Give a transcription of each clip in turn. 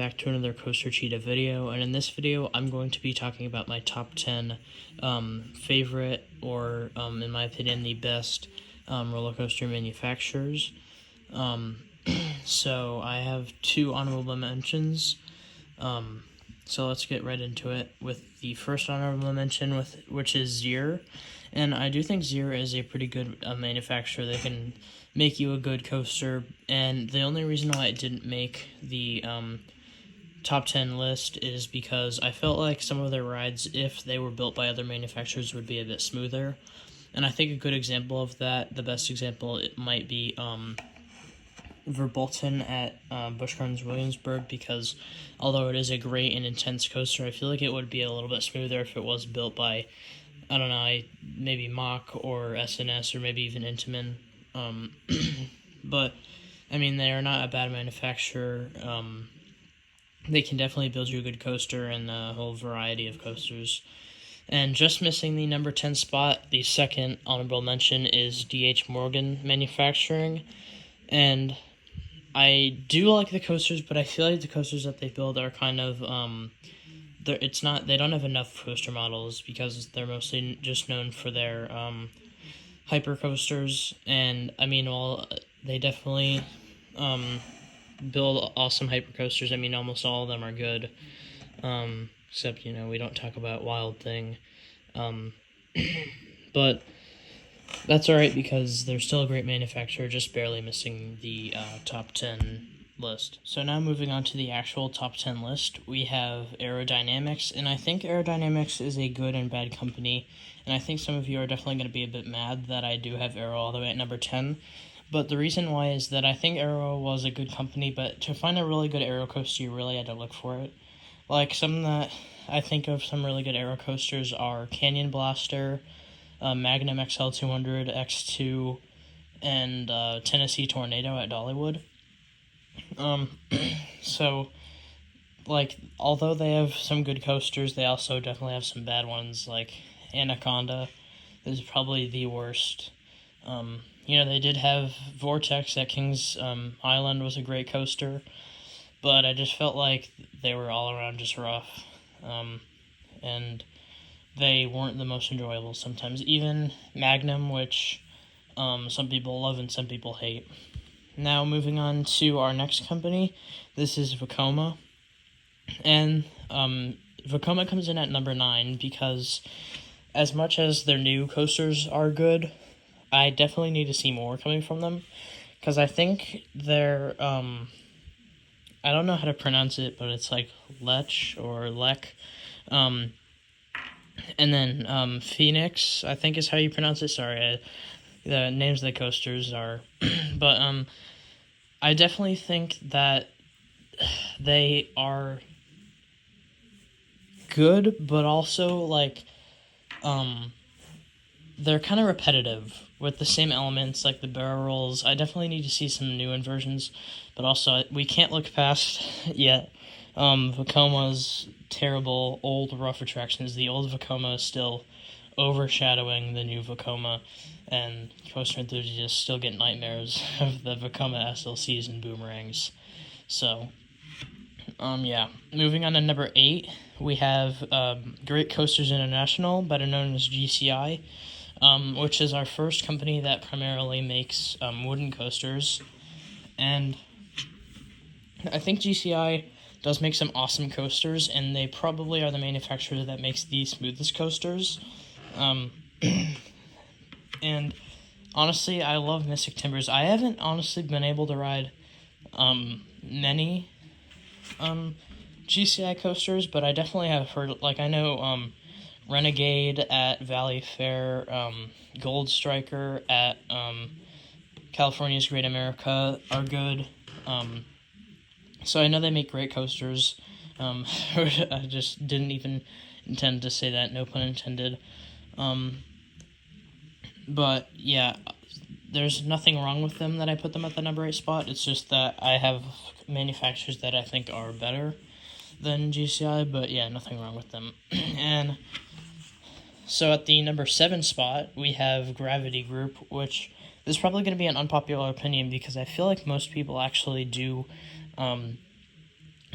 back to another Coaster Cheetah video, and in this video I'm going to be talking about my top 10 favorite, or in my opinion the best roller coaster manufacturers. So I have two honorable mentions, so let's get right into it with the first honorable mention, which is Zierer. And I do think Zierer is a pretty good manufacturer. They can make you a good coaster, and the only reason why it didn't make the top 10 list is because I felt like some of their rides, if they were built by other manufacturers, would be a bit smoother. And I think a good example of that, the best example, it might be Verbolten at Busch Gardens Williamsburg, because although it is a great and intense coaster, I feel like it would be a little bit smoother if it was built by, I don't know, maybe Mach or SNS or maybe even Intamin. But, I mean, they are not a bad manufacturer. They can definitely build you a good coaster and a whole variety of coasters. And just missing the number 10 spot, the second honorable mention is D.H. Morgan Manufacturing. And I do like the coasters, but I feel like the coasters that they build are kind of, they don't have enough coaster models because they're mostly just known for their hyper coasters. And I mean, while they definitely build awesome hyper coasters, I mean, almost all of them are good, except, you know, we don't talk about Wild Thing, but that's alright because they're still a great manufacturer, just barely missing the top 10 list. So now moving on to the actual top 10 list, we have Aerodynamics, and I think Aerodynamics is a good and bad company, and I think some of you are definitely going to be a bit mad that I do have Aero all the way at number 10, but the reason why is that I think Aero was a good company, but to find a really good Aero coaster, you really had to look for it. Like, some that I think of some really good Aero coasters are Canyon Blaster, Magnum XL 200, X2, and Tennessee Tornado at Dollywood. So, like, although they have some good coasters, they also definitely have some bad ones, like Anaconda is probably the worst. You know, they did have Vortex at Kings Island, was a great coaster, but I just felt like they were all around just rough, and they weren't the most enjoyable sometimes. Even Magnum, which some people love and some people hate. Now, moving on to our next company, this is Vacoma, and Vacoma comes in at number 9 because as much as their new coasters are good, I definitely need to see more coming from them, because I think they're, I don't know how to pronounce it, but it's like Lech or Lech, and then Phoenix, I think is how you pronounce it, sorry, the names of the coasters are, but I definitely think that they are good, but also, like, they're kind of repetitive with the same elements, like the barrel rolls. I definitely need to see some new inversions, but also we can't look past yet Vacoma's terrible old rough attractions. The old Vacoma is still overshadowing the new Vacoma, and coaster enthusiasts still get nightmares of the Vacoma SLCs and boomerangs. So, yeah. Moving on to number 8, we have Great Coasters International, better known as GCI, which is our first company that primarily makes wooden coasters, and I think GCI does make some awesome coasters, and they probably are the manufacturer that makes the smoothest coasters. And honestly, I love Mystic Timbers. I haven't honestly been able to ride many GCI coasters, but I definitely have heard, like, I know Renegade at Valley Fair, Gold Striker at California's Great America are good. So I know they make great coasters. I just didn't even intend to say that, no pun intended. But yeah, there's nothing wrong with them that I put them at the number 8 spot. It's just that I have manufacturers that I think are better than GCI, but yeah, nothing wrong with them. And so at the number 7 spot, we have Gravity Group, which is probably going to be an unpopular opinion because I feel like most people actually do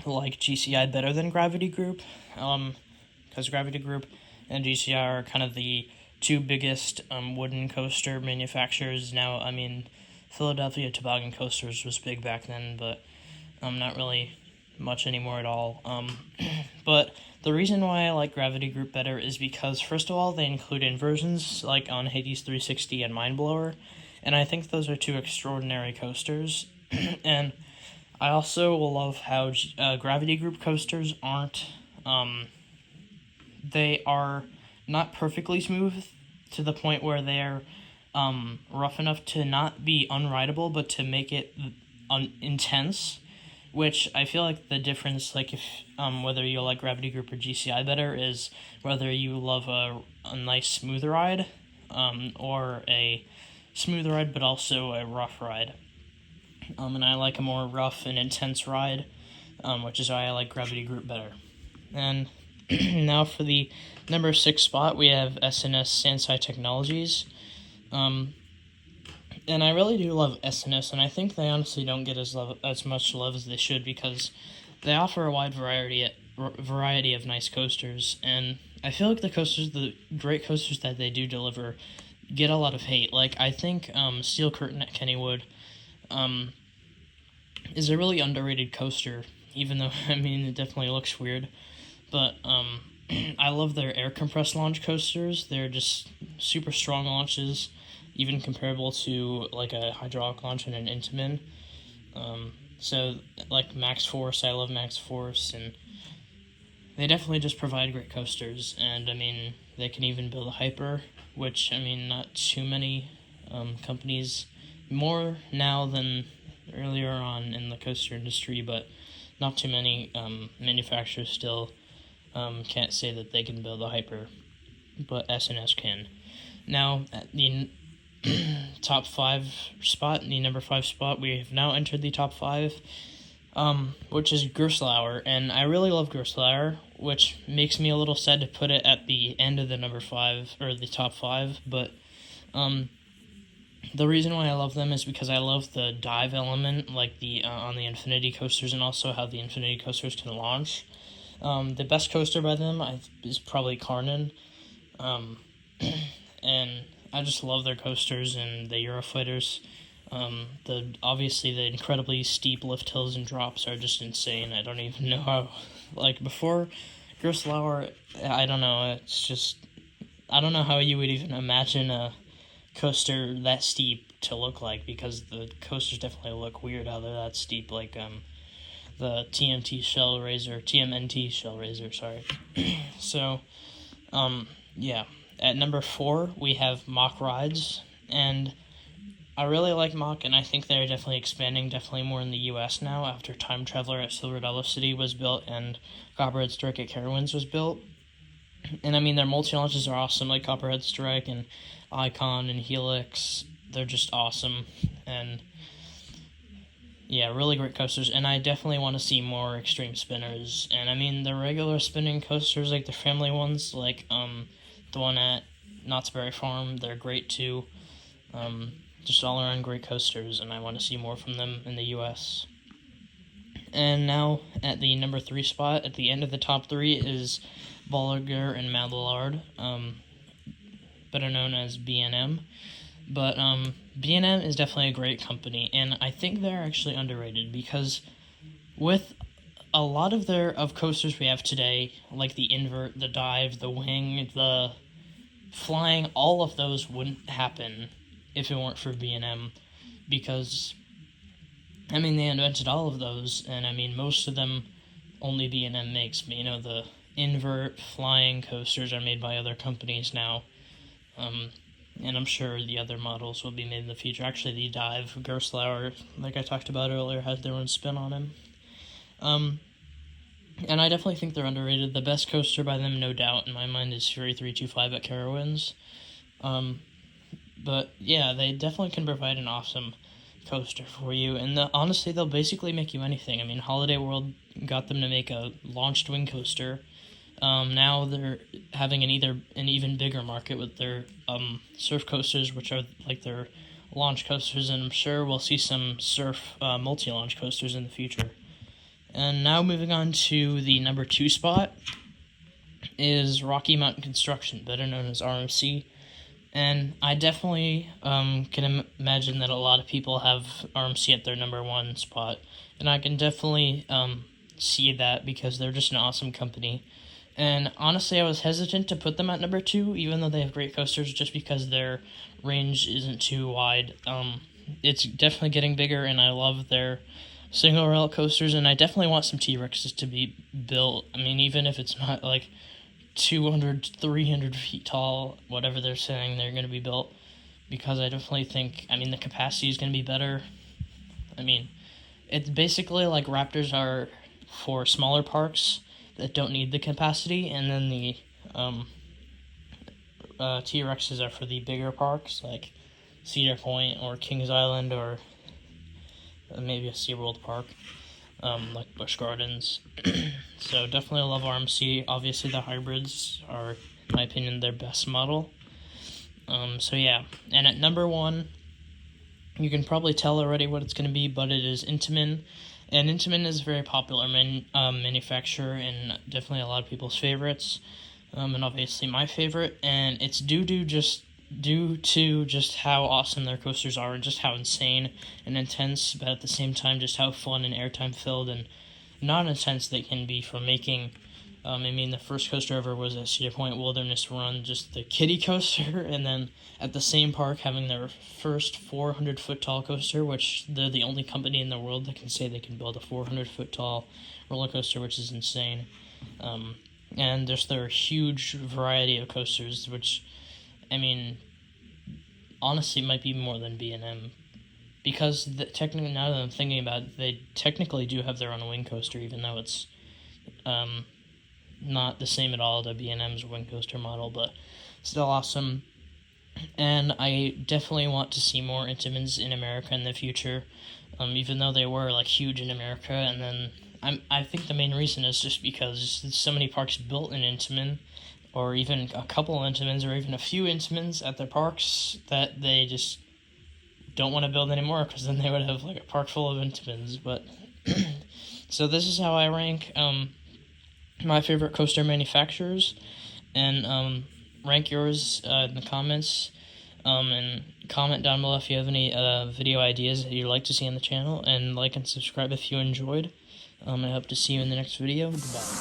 like GCI better than Gravity Group, because Gravity Group and GCI are kind of the two biggest wooden coaster manufacturers now. I mean, Philadelphia Toboggan Coasters was big back then, but not really much anymore at all. But the reason why I like Gravity Group better is because, first of all, they include inversions, like on Hades 360 and Mindblower, and I think those are two extraordinary coasters. And I also love how Gravity Group coasters aren't, they are not perfectly smooth to the point where they're rough enough to not be unrideable, but to make it intense, which I feel like the difference, like if whether you like Gravity Group or GCI better, is whether you love a nice smooth ride, or a smooth ride but also a rough ride. And I like a more rough and intense ride, which is why I like Gravity Group better. And now for the number 6 spot, we have SNS Sansai Technologies. And I really do love SNS, and I think they honestly don't get as much love as they should, because they offer a wide variety of nice coasters, and I feel like the great coasters that they do deliver get a lot of hate. Like, I think Steel Curtain at Kennywood is a really underrated coaster, even though, I mean, it definitely looks weird, but I love their air compressed launch coasters. They're just super strong launches, even comparable to like a hydraulic launch and an Intamin. So like Max Force, I love Max Force, and they definitely just provide great coasters. And I mean, they can even build a hyper, which, I mean, not too many companies, more now than earlier on in the coaster industry, but not too many manufacturers still can't say that they can build a hyper, but SNS can. Now, at the top 5 spot, the number 5 spot, we have now entered the top 5, which is Gerstlauer, and I really love Gerstlauer, which makes me a little sad to put it at the end of the number 5, or the top 5, but the reason why I love them is because I love the dive element, like the on the Infinity coasters, and also how the Infinity coasters can launch. The best coaster by them is probably Karnan, and I just love their coasters and the Eurofighters. Obviously the incredibly steep lift hills and drops are just insane. I don't even know how, like, before Gerstlauer, I don't know, it's just, I don't know how you would even imagine a coaster that steep to look like, because the coasters definitely look weird how they're that steep, like the TMNT Shell Razor, sorry. So, yeah. At number 4, we have Mach Rides, and I really like Mach, and I think they're definitely expanding, definitely more in the U.S. now, after Time Traveler at Silver Dollar City was built and Copperhead Strike at Carowinds was built. And I mean, their multi-launches are awesome, like Copperhead Strike and Icon and Helix. They're just awesome, and yeah, really great coasters, and I definitely want to see more extreme spinners. And I mean, the regular spinning coasters, like the family ones, like the one at Knott's Berry Farm, they're great too. Just all around great coasters, and I want to see more from them in the U.S. And now, at the number 3 spot, at the end of the top 3, is Bolliger and Mallard, better known as B&M. But B&M is definitely a great company, and I think they're actually underrated, because with a lot of coasters we have today, like the invert, the dive, the wing, the flying, all of those wouldn't happen if it weren't for B&M, because, I mean, they invented all of those, and I mean, most of them only B&M makes, but, you know, the invert, flying coasters are made by other companies now, and I'm sure the other models will be made in the future. Actually, the dive, Gerstlauer, like I talked about earlier, has their own spin on him. And I definitely think they're underrated. The best coaster by them, no doubt, in my mind, is Fury 325 at Carowinds. But yeah, they definitely can provide an awesome coaster for you, and honestly, they'll basically make you anything. I mean, Holiday World got them to make a launched wing coaster. Now they're having an even bigger market with their surf coasters, which are like their launch coasters, and I'm sure we'll see some surf multi-launch coasters in the future. And now moving on to the number 2 spot is Rocky Mountain Construction, better known as RMC. And I definitely can imagine that a lot of people have RMC at their number 1 spot. And I can definitely see that because they're just an awesome company. And honestly, I was hesitant to put them at number 2, even though they have great coasters, just because their range isn't too wide. It's definitely getting bigger, and I love their single rail coasters, and I definitely want some T-Rexes to be built. I mean, even if it's not like 200, 300 feet tall, whatever they're saying they're going to be built, because I definitely think, I mean, the capacity is going to be better. I mean, it's basically like Raptors are for smaller parks that don't need the capacity, and then the T-Rexes are for the bigger parks, like Cedar Point or Kings Island or maybe a SeaWorld park, like Busch Gardens. So definitely love RMC. Obviously the hybrids are, in my opinion, their best model. So yeah, and at number 1, you can probably tell already what it's going to be, but it is Intamin. And Intamin is a very popular manufacturer and definitely a lot of people's favorites, and obviously my favorite. And it's due to just how awesome their coasters are and just how insane and intense, but at the same time just how fun and airtime filled and not intense they can be for making. I mean, the first coaster ever was at Cedar Point Wilderness Run, just the kiddie coaster, and then at the same park having their first 400-foot tall coaster, which they're the only company in the world that can say they can build a 400-foot tall roller coaster, which is insane. And there's their huge variety of coasters, which, I mean, honestly might be more than B&M, because technically, now that I'm thinking about it, they technically do have their own wing coaster, even though it's not the same at all to B&M's wing coaster model, but still awesome. And I definitely want to see more Intamins in America in the future, even though they were like huge in America. And then I think the main reason is just because there's so many parks built in Intamin, or even a couple of Intamins, or even a few Intamins at their parks, that they just don't want to build anymore, because then they would have like a park full of Intamins. But so this is how I rank my favorite coaster manufacturers, and rank yours in the comments, and comment down below if you have any video ideas that you'd like to see on the channel, and like and subscribe if you enjoyed. I hope to see you in the next video. Goodbye.